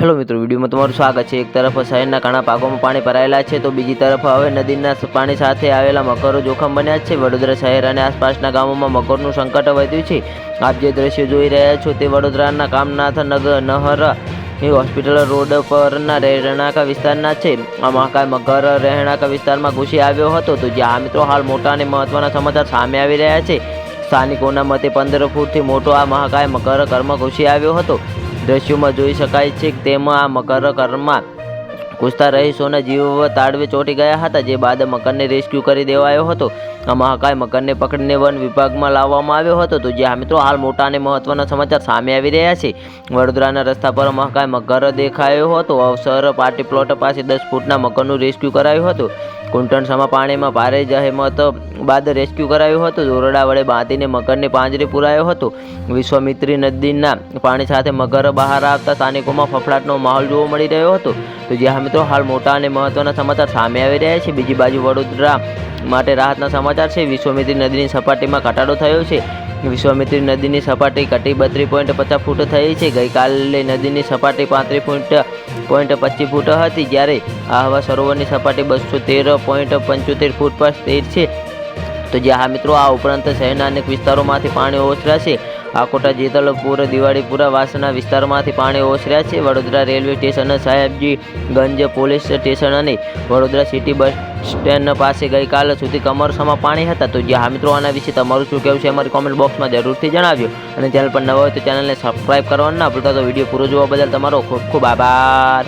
Hello मित्रों, video में તમારું સ્વાગત છે। એક તરફ શહેરના ઘણા ભાગોમાં પાણી ભરાયેલા છે તો બીજી તરફ હવે નદીના પાણી સાથે આવેલા મકરો જોખમ બન્યા છે। વડોદરા શહેર અને આસપાસના ગામોમાં મકરનું સંકટ વધ્યું છે। આપ જે દ્રશ્યો જોઈ રહ્યા છો તે વડોદરાના કામનાથ નહર હોસ્પિટલ રોડ પરના રહેણાંક વિસ્તારના છે। આ મહાકાય મગર રહેણાંક વિસ્તારમાં ઘૂસી આવ્યો હતો તો જ્યાં મિત્રો હાલ મોટા અને મહત્વના સમાચાર સામે આવી રહ્યા છે। સ્થાનિકોના મતે 15 ફૂટથી મોટો આ મહાકાય મગર ઘરમાં ઘૂસી આવ્યો હતો। દ્રશ્યોમાં જોઈ શકાય છે કે તેમાં આ મકર ઘરમાં ઘૂસતા રહીશોના જીવ તાળવે ચોંટી ગયા હતા, જે બાદ મકરને રેસ્ક્યુ કરી દેવાયો હતો। આ મહાકાય મકરને પકડીને વન વિભાગમાં લાવવામાં આવ્યો હતો તો જ્યાં મિત્રો હાલ મોટા અને મહત્વના સમાચાર સામે આવી રહ્યા છે। વડોદરાના રસ્તા પર મહાકાય મગર દેખાયો હતો। અવસર પાર્ટી પ્લોટ પાસે 10 ફૂટના મકરનું રેસ્ક્યુ કરાયું હતું। કુંટણસામાં પાણીમાં ભારે જહેમત બાદ રેસ્ક્યુ કરાયું હતું। દોરડા વડે બાંધીને મગરને પાંજરે પુરાયો હતો। વિશ્વામિત્રી નદીના પાણી સાથે મગર બહાર આવતા સ્થાનિકોમાં ફફડાટનો માહોલ જોવા મળી રહ્યો હતો તો જ્યાં મિત્રો હાલ મોટા અને મહત્વના સમાચાર સામે આવી રહ્યા છે। બીજી બાજુ વડોદરા માટે રાહતના સમાચાર છે। વિશ્વામિત્રી નદીની સપાટીમાં ઘટાડો થયો છે। વિશ્વામિત્રી નદીની સપાટી ઘટી 32.50 ફૂટ થઈ છે। ગઈકાલે નદીની સપાટી 35.25 ફૂટ હતી, જ્યારે આહવા સરોવરની સપાટી 213.75 ફૂટ પર સ્થિર છે તો જ્યાં મિત્રો આ ઉપરાંત શહેરના અનેક વિસ્તારોમાંથી પાણી ઓસર્યા છે। આકોટા, જેતલપુર, દિવાળીપુરા, વાસણા વિસ્તારમાંથી પાણી ઓસર્યા છે। Vadodara railway station, સાહેબજી ગંજ police station અને વડોદરા સિટી બસ સ્ટેન્ડ પાસે ગઈકાલ સુધી કમરસમાં પાણી હતા તો જ્યાં મિત્રો આના વિશે તમારું શું કહેવું છે અમારી કોમેન્ટ બોક્સમાં જરૂરથી જણાવજો। અને ચેનલ પર નવા હોય તો ચેનલને સબસ્ક્રાઈબ કરવાનું ના ભૂલતા। તો વિડીયો પૂરો જોવા બદલ તમારો ખૂબ ખૂબ આભાર।